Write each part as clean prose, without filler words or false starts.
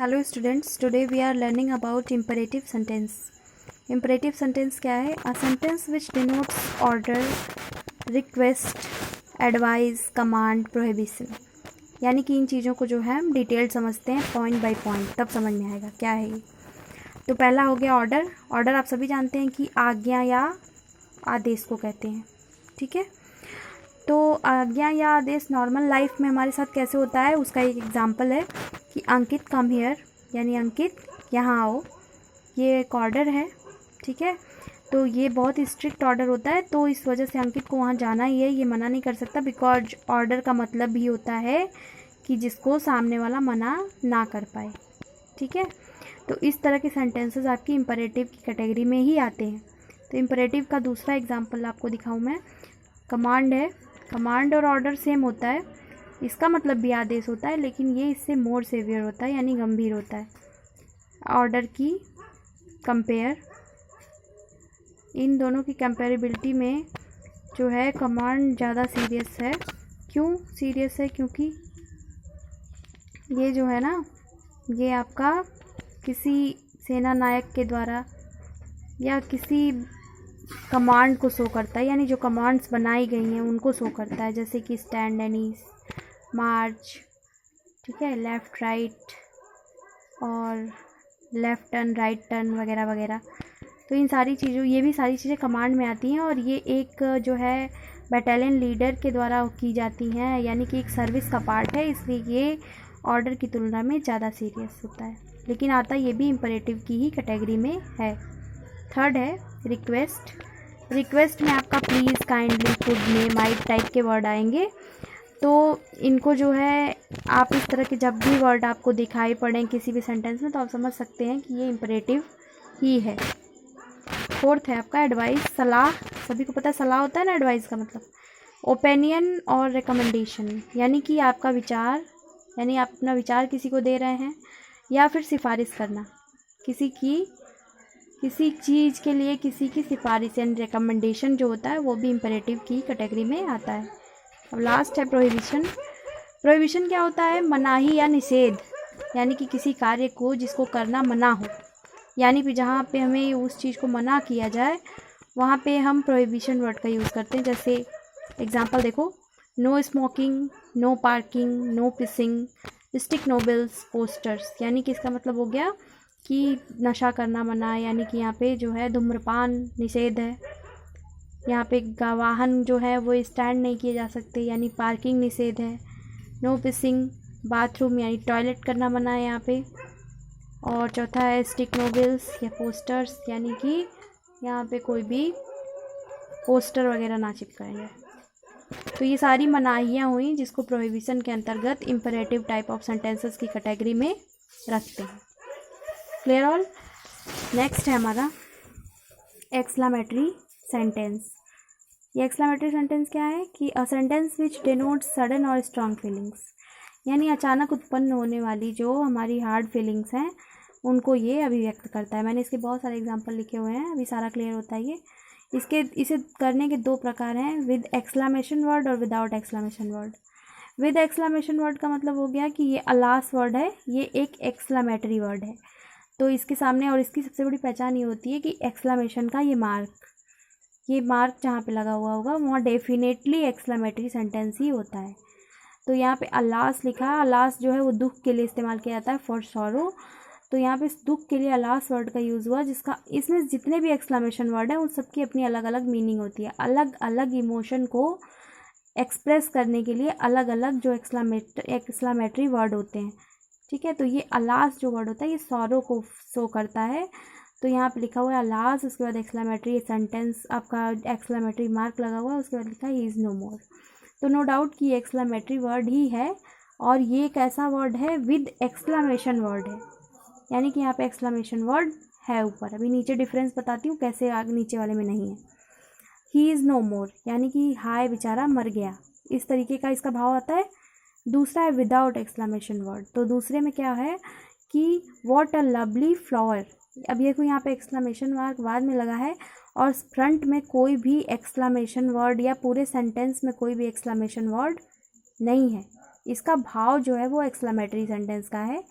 Hello students, today we are learning about imperative sentence. Imperative sentence क्या है? A sentence which denotes order, request, advice, command, prohibition. यानी कि इन चीज़ों को जो है हम डिटेल्ड समझते हैं पॉइंट बाय पॉइंट, तब समझ में आएगा क्या है ये। तो पहला हो गया ऑर्डर। ऑर्डर आप सभी जानते हैं कि आज्ञा या आदेश को कहते हैं, ठीक है। तो आज्ञा या आदेश नॉर्मल लाइफ में हमारे साथ कैसे होता है, उसका एक एग्जांपल है कि अंकित कम हियर, यानी अंकित यहाँ आओ। ये एक ऑर्डर है, ठीक है। तो ये बहुत स्ट्रिक्ट ऑर्डर होता है, तो इस वजह से अंकित को वहाँ जाना ही है, ये मना नहीं कर सकता। बिकॉज ऑर्डर का मतलब भी होता है कि जिसको सामने वाला मना ना कर पाए, ठीक है। तो इस तरह के सेंटेंसेस आपकी इम्परेटिव की कैटेगरी में ही आते हैं। तो इम्परेटिव का दूसरा एग्जाम्पल आपको दिखाऊँ मैं। कमांड है, कमांड और ऑर्डर सेम होता है, इसका मतलब भी आदेश होता है, लेकिन ये इससे मोर सेवियर होता है, यानी गंभीर होता है। ऑर्डर की कंपेयर, इन दोनों की कंपेरेबिलिटी में जो है कमांड ज़्यादा सीरियस है। क्यों सीरियस है? क्योंकि ये जो है ना, ये आपका किसी सेना नायक के द्वारा या किसी कमांड को शो करता है, यानी जो कमांड्स बनाई गई हैं उनको शो करता है, जैसे कि स्टैंड एनी, मार्च, ठीक है, लेफ़्ट राइट और लेफ़्ट टर्न, राइट टर्न वगैरह वगैरह। तो इन सारी चीज़ों, ये भी सारी चीज़ें कमांड में आती हैं और ये एक जो है बटालियन लीडर के द्वारा की जाती हैं, यानी कि एक सर्विस का पार्ट है, इसलिए ये ऑर्डर की तुलना में ज़्यादा सीरियस होता है। लेकिन आता ये भी इम्परेटिव की ही कैटेगरी में है। थर्ड है रिक्वेस्ट। रिक्वेस्ट में आपका please, kindly, could, may, might type के वर्ड आएंगे। तो इनको जो है आप इस तरह के जब भी वर्ड आपको दिखाई पड़ें किसी भी सेंटेंस में, तो आप समझ सकते हैं कि ये इम्परेटिव ही है। फोर्थ है आपका एडवाइस, सलाह। सभी को पता है सलाह होता है ना एडवाइस का मतलब। ओपिनियन और रिकमेंडेशन, यानी कि आपका विचार, यानी आप अपना विचार किसी को दे रहे हैं, या फिर सिफारिश करना किसी चीज़ के लिए, किसी की सिफारिश यानी रिकमेंडेशन जो होता है वो भी इम्परेटिव की कैटेगरी में आता है। अब लास्ट है प्रोहिबिशन। प्रोहिबिशन क्या होता है? मनाही या निषेध, यानी कि किसी कार्य को जिसको करना मना हो, यानी कि जहाँ पे हमें उस चीज़ को मना किया जाए वहाँ पे हम प्रोहिबिशन वर्ड का यूज़ करते हैं। जैसे एग्जांपल देखो, no smoking, no parking, no pissing, stick no bills, posters, यानी कि इसका मतलब हो गया कि नशा करना मना है, यानी कि यहाँ पे जो है धूम्रपान निषेध है। यहाँ पे वाहन जो है वो स्टैंड नहीं किए जा सकते, यानी पार्किंग निषेध है। नो पिसिंग, बाथरूम यानी टॉयलेट करना मना है यहाँ पे। और चौथा है स्टिक नो बिल्स या पोस्टर्स, यानी कि यहाँ पे कोई भी पोस्टर वगैरह ना चिपकाएंगे। तो ये सारी मनाहियाँ हुई जिसको प्रोहिबिशन के अंतर्गत इम्परेटिव टाइप ऑफ सेंटेंसेस की कैटेगरी में रखते हैं। Clear all? नेक्स्ट है हमारा एक्सक्लेमेटरी सेंटेंस। ये एक्सक्लेमेटरी सेंटेंस क्या है कि अ सेंटेंस विच डिनोट्स सडन और स्ट्रॉन्ग फीलिंग्स, यानी अचानक उत्पन्न होने वाली जो हमारी हार्ड फीलिंग्स हैं उनको ये अभिव्यक्त करता है। मैंने इसके बहुत सारे एग्जांपल लिखे हुए हैं, अभी सारा क्लियर होता है ये। इसे करने के दो प्रकार हैं, विद एक्सक्लेमेशन वर्ड और without exclamation word. With exclamation word का मतलब हो गया कि ये अलास वर्ड है, ये एक एक्सक्लेमेटरी वर्ड है। तो इसके सामने, और इसकी सबसे बड़ी पहचान ये होती है कि एक्सक्लेमेशन का ये मार्क जहाँ पे लगा हुआ होगा वहाँ डेफिनेटली एक्सक्लेमेटरी सेंटेंस ही होता है। तो यहाँ पे अलास लिखा है, अलास जो है वो दुख के लिए इस्तेमाल किया जाता है, फॉर सॉरो। तो यहाँ पे इस दुख के लिए अलास वर्ड का यूज़ हुआ, जिसका इसमें जितने भी एक्सक्लेमेशन वर्ड है उन सबकी अपनी अलग अलग मीनिंग होती है। अलग अलग इमोशन को एक्सप्रेस करने के लिए अलग अलग जो एक्सक्लेमेटरी वर्ड होते हैं, ठीक है। तो ये अलास जो वर्ड होता है ये सॉरो को शो करता है। तो यहाँ पे लिखा हुआ है अलास, उसके बाद एक्सक्लेमेटरी सेंटेंस आपका एक्सक्लेमेटरी मार्क लगा हुआ है, उसके बाद लिखा है ही इज़ नो मोर। तो नो डाउट कि एक्सक्लेमेटरी वर्ड ही है, और ये एक ऐसा वर्ड है विद एक्सक्लेमेशन वर्ड है, यानी कि यहाँ पे एक्सक्लेमेशन वर्ड है ऊपर। अभी नीचे डिफरेंस बताती हूँ कैसे, आगे नीचे वाले में नहीं है। ही इज़ नो मोर, यानी कि हाय बेचारा मर गया, इस तरीके का इसका भाव आता है। दूसरा है विदाउट एक्सक्लेमेशन वर्ड। तो दूसरे में क्या है कि वॉट अ लवली फ्लावर। अब ये को यहाँ पे एक्सक्लेमेशन मार्क बाद में लगा है, और फ्रंट में कोई भी एक्सक्लेमेशन वर्ड या पूरे सेंटेंस में कोई भी एक्सक्लेमेशन वर्ड नहीं है। इसका भाव जो है वो एक्सक्लेमेटरी सेंटेंस का है।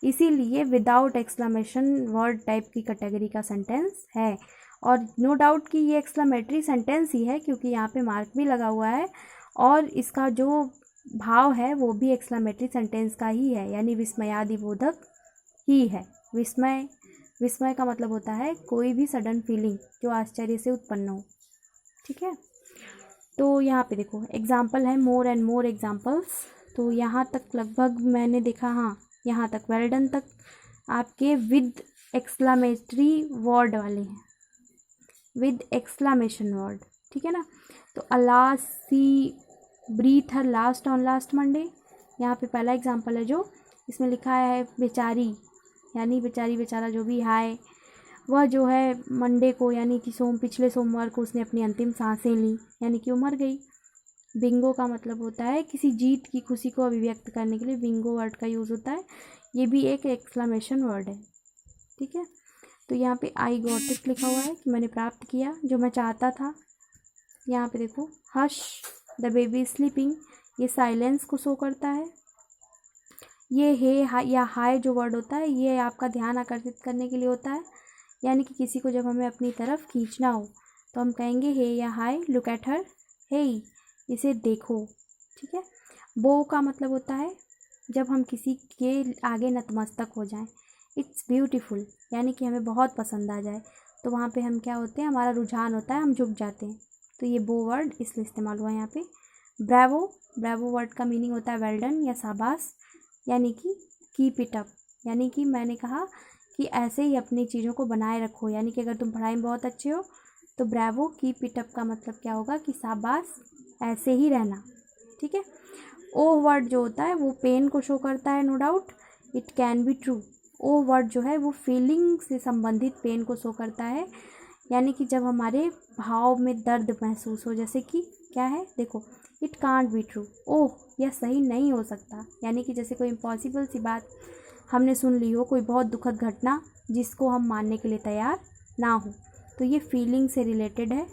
इसीलिए विदाउट एक्सक्लेमेशन वर्ड टाइप की कैटेगरी का सेंटेंस है। और नो डाउट कि ये एक्सक्लेमेटरी सेंटेंस ही है, क्योंकि यहाँ पे मार्क भी लगा हुआ है और इसका जो भाव है वो भी एक्सक्लेमेटरी सेंटेंस का ही है, यानी विस्मयादिबोधक ही है। विस्मय का मतलब होता है कोई भी सडन फीलिंग जो आश्चर्य से उत्पन्न हो। ठीक है, तो यहाँ पे देखो एग्जाम्पल है, मोर एंड मोर एग्जाम्पल्स। तो यहाँ तक लगभग मैंने देखा, हाँ यहाँ तक वेल डन तक आपके विद एक्सक्लेमेटरी वर्ड वाले हैं, विद एक्सक्लेमेशन वर्ड। ठीक है ना। तो alas she breath her last on last Monday, यहाँ पे पहला एग्जाम्पल है जो इसमें लिखा है बेचारी, यानी बेचारी बेचारा जो भी है वह जो है मंडे को यानी कि पिछले सोमवार को उसने अपनी अंतिम सांसें ली, यानी कि वो मर गई। बिंगो का मतलब होता है किसी जीत की खुशी को अभिव्यक्त करने के लिए बिंगो वर्ड का यूज़ होता है, ये भी एक एक्सक्लेमेशन वर्ड है। ठीक है, तो यहाँ पे आई गॉट इट लिखा हुआ है कि मैंने प्राप्त किया जो मैं चाहता था। यहाँ पे देखो हश द बेबी स्लीपिंग, ये साइलेंस को शो करता है। ये हे या हाय जो वर्ड होता है ये आपका ध्यान आकर्षित करने के लिए होता है, यानी कि किसी को जब हमें अपनी तरफ खींचना हो तो हम कहेंगे हे या हाय, लुक एट हर, हे इसे देखो। ठीक है, बो का मतलब होता है जब हम किसी के आगे नतमस्तक हो जाएं। इट्स ब्यूटीफुल, यानी कि हमें बहुत पसंद आ जाए तो वहाँ पे हम क्या होते हैं, हमारा रुझान होता है, हम झुक जाते हैं। तो ये बो वर्ड इसलिए इस्तेमाल हुआ है यहाँ पे। ब्रेवो, ब्रेवो वर्ड का मीनिंग होता है वेल डन या शाबाश, यानी कि कीप इट अप, यानी कि मैंने कहा कि ऐसे ही अपनी चीज़ों को बनाए रखो, यानी कि अगर तुम पढ़ाई में बहुत अच्छे हो तो ब्रेवो कीप इट अप का मतलब क्या होगा कि शाबाश ऐसे ही रहना। ठीक है, ओ वर्ड जो होता है वो पेन को शो करता है, no doubt it can be true. Oh word जो है वो फीलिंग से संबंधित पेन को शो करता है, यानी कि जब हमारे भाव में दर्द महसूस हो, जैसे कि क्या है देखो, इट कांट बी ट्रू, ओह यह सही नहीं हो सकता, यानी कि जैसे कोई इम्पॉसिबल सी बात हमने सुन ली हो, कोई बहुत दुखद घटना जिसको हम मानने के लिए तैयार ना हो, तो ये फीलिंग से रिलेटेड है।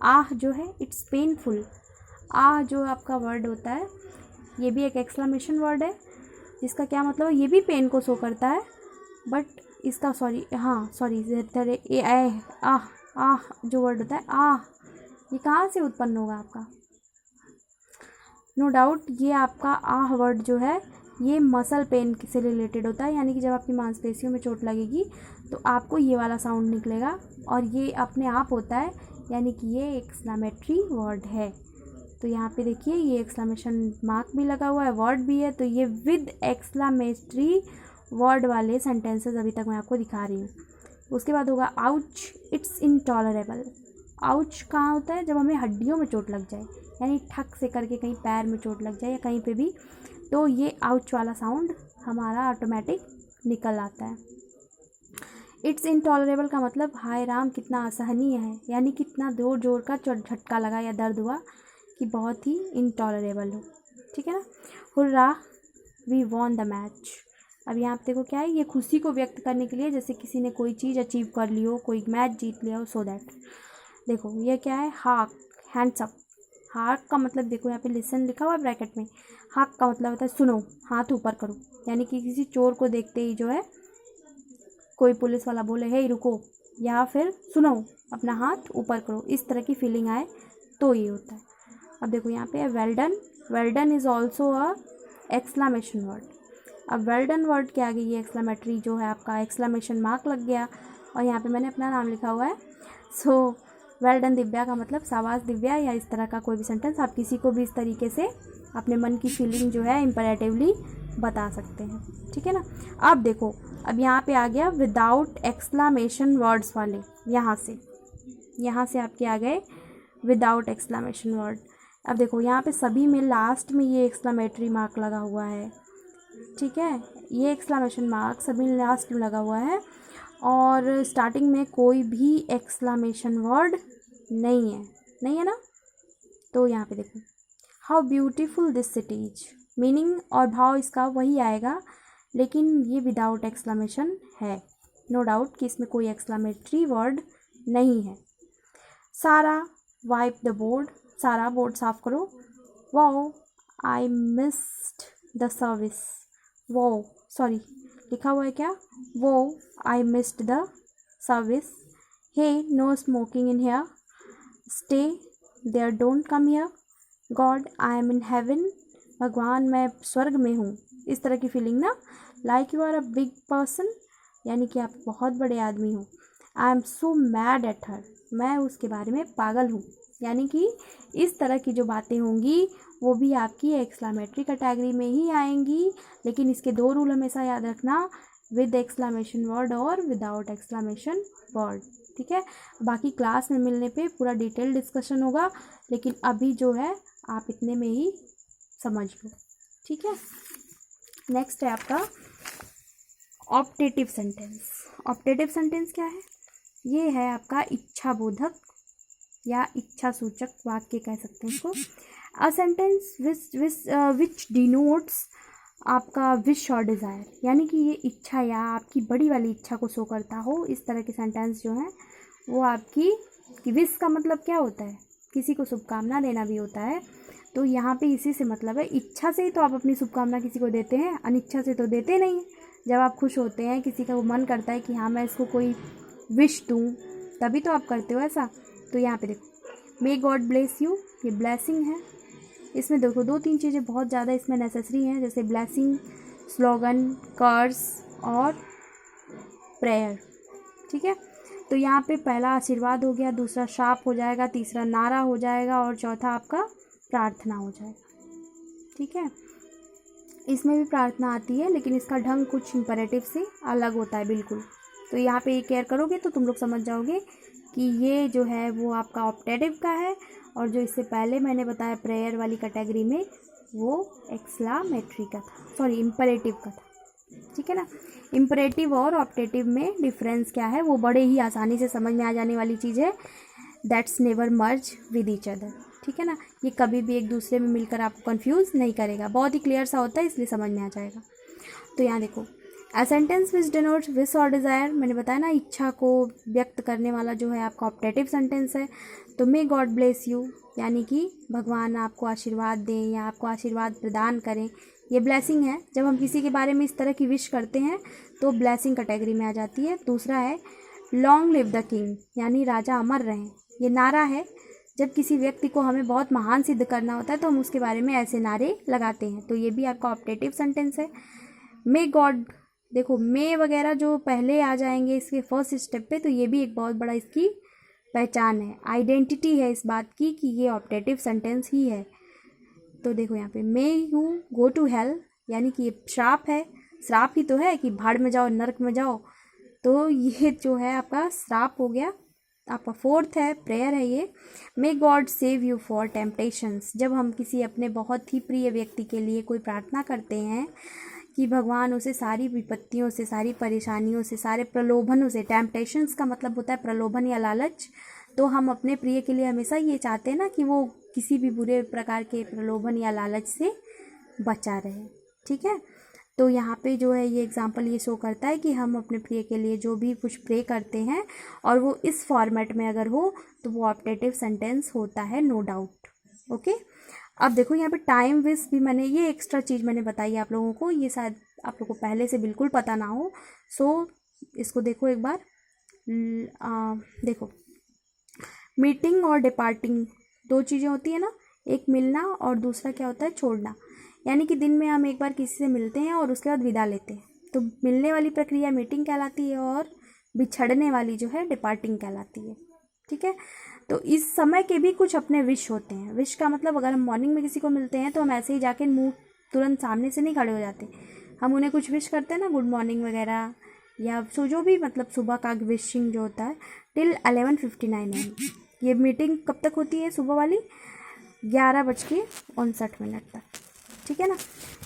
आह जो है इट्स पेनफुल, आह जो आपका वर्ड होता है ये भी एक एक्सक्लेमेशन वर्ड है, जिसका क्या मतलब है, ये भी पेन को शो करता है, बट इसका आह आह जो वर्ड होता है आह, ये कहाँ से उत्पन्न होगा आपका, नो डाउट ये आपका आह वर्ड जो है ये मसल पेन से रिलेटेड होता है, यानी कि जब आपकी मांसपेशियों में चोट लगेगी तो आपको ये वाला साउंड निकलेगा और ये अपने आप होता है, यानी कि ये एक्सक्लेमेटरी वर्ड है। तो यहाँ पे देखिए ये एक्सक्लेमेशन मार्क भी लगा हुआ है, वर्ड भी है, तो ये विद एक्सक्लेमेटरी वर्ड वाले सेंटेंसेस अभी तक मैं आपको दिखा रही हूँ। उसके बाद होगा आउच इट्स इनटॉलरेबल। आउच कहाँ होता है, जब हमें हड्डियों में चोट लग जाए, यानी ठक से करके कहीं पैर में चोट लग जाए या कहीं पे भी, तो ये आउच वाला साउंड हमारा ऑटोमेटिक निकल आता है। इट्स इनटॉलरेबल का मतलब हाय राम कितना असहनीय है, यानी कितना जोर जोर का झटका लगा या दर्द हुआ कि बहुत ही इनटॉलरेबल हो। ठीक है ना। Hurrah we won the match, अब यहाँ पे देखो क्या है, ये खुशी को व्यक्त करने के लिए, जैसे किसी ने कोई चीज़ अचीव कर ली हो, कोई मैच जीत लिया हो, सो दैट। देखो ये क्या है, हाक हैंड्स अप। हाक का मतलब देखो यहाँ पे लिसन लिखा हुआ है ब्रैकेट में, हाक का मतलब होता है सुनो, हाथ ऊपर करो, यानी कि किसी चोर को देखते ही जो है कोई पुलिस वाला बोले हे रुको, या फिर सुनो अपना हाथ ऊपर करो, इस तरह की फीलिंग आए तो ये होता है। अब देखो यहाँ पे well done, well done is also a exclamation word. अब वेल डन वर्ड के आगे ये एक्सक्लेमेटरी जो है आपका एक्सक्लेमेशन मार्क लग गया और यहाँ पे मैंने अपना नाम लिखा हुआ है। सो वेल डन दिव्या का मतलब शाबाश दिव्या, या इस तरह का कोई भी सेंटेंस आप किसी को भी इस तरीके से अपने मन की फीलिंग जो है इम्परेटिवली बता सकते हैं। ठीक है ना। अब देखो अब यहाँ पे आ गया विदाउट एक्सक्लेमेशन वर्ड्स वाले, यहाँ से आपके आ गए विदाउट एक्सक्लेमेशन वर्ड। अब देखो यहाँ पे सभी में लास्ट में ये एक्सक्लेमेटरी मार्क लगा हुआ है। ठीक है, ये एक्सक्लेमेशन मार्क सभी लास्ट में लगा हुआ है और स्टार्टिंग में कोई भी एक्सक्लेमेशन वर्ड नहीं है ना। तो यहाँ पे देखो how beautiful this city is, meaning और भाव इसका वही आएगा, लेकिन ये विदाउट एक्सक्लेमेशन है, नो डाउट कि इसमें कोई एक्सक्लेमेटरी वर्ड नहीं है। सारा वाइप द बोर्ड, सारा बोर्ड साफ करो। Wow I missed the service, wow sorry लिखा हुआ है क्या, वो I missed the service, hey no smoking in here, stay there don't come here, God I am in heaven, भगवान मैं स्वर्ग में हूँ। इस तरह की फीलिंग ना, like you are a big person, यानी कि आप बहुत बड़े आदमी हो, I am so mad at her, मैं उसके बारे में पागल हूँ। यानी कि इस तरह की जो बातें होंगी वो भी आपकी एक्सक्लामेटरी कैटेगरी में ही आएंगी, लेकिन इसके 2 रूल हमेशा याद रखना, विद एक्सक्लामेशन वर्ड और विदाउट एक्सक्लामेशन वर्ड, ठीक है। बाकी क्लास में मिलने पे पूरा डिटेल डिस्कशन होगा, लेकिन अभी जो है आप इतने में ही समझ लो, ठीक है। नेक्स्ट है आपका ऑप्टेटिव सेंटेंस। ऑप्टेटिव सेंटेंस क्या है, ये है आपका इच्छा बोधक या इच्छा सूचक वाक्य कह सकते हैं इसको। अ सेंटेंस विच डिनोट्स आपका विश और डिज़ायर, यानी कि ये इच्छा या आपकी बड़ी वाली इच्छा को शो करता हो। इस तरह के सेंटेंस जो हैं वो आपकी विश का मतलब क्या होता है, किसी को शुभकामना देना भी होता है। तो यहाँ पे इसी से मतलब है, इच्छा से ही तो आप अपनी शुभकामना किसी को देते हैं, अनिच्छा से तो देते नहीं हैं। जब आप खुश होते हैं, किसी का वो मन करता है कि हाँ मैं इसको कोई विश दूँ, तभी तो आप करते हो ऐसा। तो यहाँ पे देखो, मे गॉड ब्लेस यू, ये ब्लेसिंग है। इसमें देखो 2-3 चीज़ें बहुत ज़्यादा इसमें नेसेसरी हैं, जैसे ब्लेसिंग, स्लोगन, कर्स और प्रेयर, ठीक है। तो यहाँ पे पहला आशीर्वाद हो गया, दूसरा शाप हो जाएगा, तीसरा नारा हो जाएगा और चौथा आपका प्रार्थना हो जाएगा, ठीक है। इसमें भी प्रार्थना आती है, लेकिन इसका ढंग कुछ इम्परेटिव से अलग होता है बिल्कुल। तो यहाँ पे ये केयर करोगे तो तुम लोग समझ जाओगे कि ये जो है वो आपका ऑप्टेटिव का है, और जो इससे पहले मैंने बताया प्रेयर वाली कैटेगरी में वो एक्सक्लामेटरी का था, सॉरी इम्परेटिव का था, ठीक है ना। इम्परेटिव और ऑप्टेटिव में डिफरेंस क्या है, वो बड़े ही आसानी से समझ में आ जाने वाली चीज़ है। That's never merge with each other, ठीक है ना। ये कभी भी एक दूसरे में मिलकर आपको कंफ्यूज नहीं करेगा, बहुत ही क्लियर सा होता है, इसलिए समझ में आ जाएगा। तो यहाँ देखो, अ सेंटेंस विच डिनोट्स विश और डिज़ायर, मैंने बताया ना इच्छा को व्यक्त करने वाला जो है आपका ऑप्टेटिव सेंटेंस है। तो मे गॉड ब्लेस यू, यानी कि भगवान आपको आशीर्वाद दें या आपको आशीर्वाद प्रदान करें, ये ब्लेसिंग है। जब हम किसी के बारे में इस तरह की विश करते हैं तो ब्लेसिंग कैटेगरी में आ जाती है। दूसरा है लॉन्ग लिव द किंग, यानी राजा अमर रहें, ये नारा है। जब किसी व्यक्ति को हमें बहुत महान सिद्ध करना होता है तो हम उसके बारे में ऐसे नारे लगाते हैं, तो ये भी आपका ऑप्टेटिव सेंटेंस है। मे गॉड, देखो मे वगैरह जो पहले आ जाएंगे इसके फर्स्ट स्टेप पे, तो ये भी एक बहुत बड़ा इसकी पहचान है, आइडेंटिटी है इस बात की कि ये ऑप्टेटिव सेंटेंस ही है। तो देखो यहाँ पे may you go to hell, यानी कि ये श्राप है, श्राप ही तो है कि भाड़ में जाओ, नरक में जाओ, तो ये जो है आपका श्राप हो गया। आपका फोर्थ है प्रेयर है ये, may God save you for temptations, जब हम किसी अपने बहुत ही प्रिय व्यक्ति के लिए कोई प्रार्थना करते हैं कि भगवान उसे सारी विपत्तियों से, सारी परेशानियों से, सारे प्रलोभनों से, टेम्पटेशंस का मतलब होता है प्रलोभन या लालच, तो हम अपने प्रिय के लिए हमेशा ये चाहते हैं ना कि वो किसी भी बुरे प्रकार के प्रलोभन या लालच से बचा रहे, ठीक है। तो यहाँ पे जो है ये एग्जाम्पल ये शो करता है कि हम अपने प्रिय के लिए जो भी कुछ प्रे करते हैं और वो इस फॉर्मेट में अगर हो तो वो ऑप्टेटिव सेंटेंस होता है, नो डाउट, ओके। अब देखो यहाँ पे टाइम विश भी मैंने ये एक्स्ट्रा चीज़ मैंने बताई आप लोगों को, ये शायद आप लोगों को पहले से बिल्कुल पता ना हो, सो इसको देखो एक बार। देखो मीटिंग और डिपार्टिंग 2 चीज़ें होती है ना, एक मिलना और दूसरा क्या होता है छोड़ना, यानी कि दिन में हम एक बार किसी से मिलते हैं और उसके बाद विदा लेते हैं, तो मिलने वाली प्रक्रिया मीटिंग कहलाती है और बिछड़ने वाली जो है डिपार्टिंग कहलाती है, ठीक है। तो इस समय के भी कुछ अपने विश होते हैं। विश का मतलब अगर हम मॉर्निंग में किसी को मिलते हैं तो हम ऐसे ही जाके मुंह तुरंत सामने से नहीं खड़े हो जाते, हम उन्हें कुछ विश करते हैं ना, गुड मॉर्निंग वगैरह, या सो जो भी मतलब सुबह का विशिंग जो होता है टिल 11:59 AM। ये मीटिंग कब तक होती है सुबह वाली, 11:59 तक, ठीक है ना।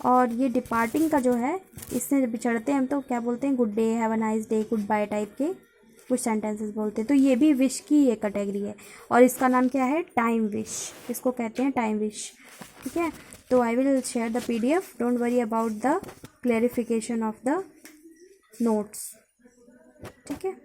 और ये डिपार्टिंग का जो है, इससे बिछड़ते हैं हम तो क्या बोलते हैं, good day, have a nice day, good bye type के कुछ सेंटेंसेस बोलते हैं। तो ये भी विश की एक कैटेगरी है और इसका नाम क्या है, टाइम विश, इसको कहते हैं टाइम विश, ठीक है। तो I will share the PDF, don't worry about the clarification of the notes, ठीक है।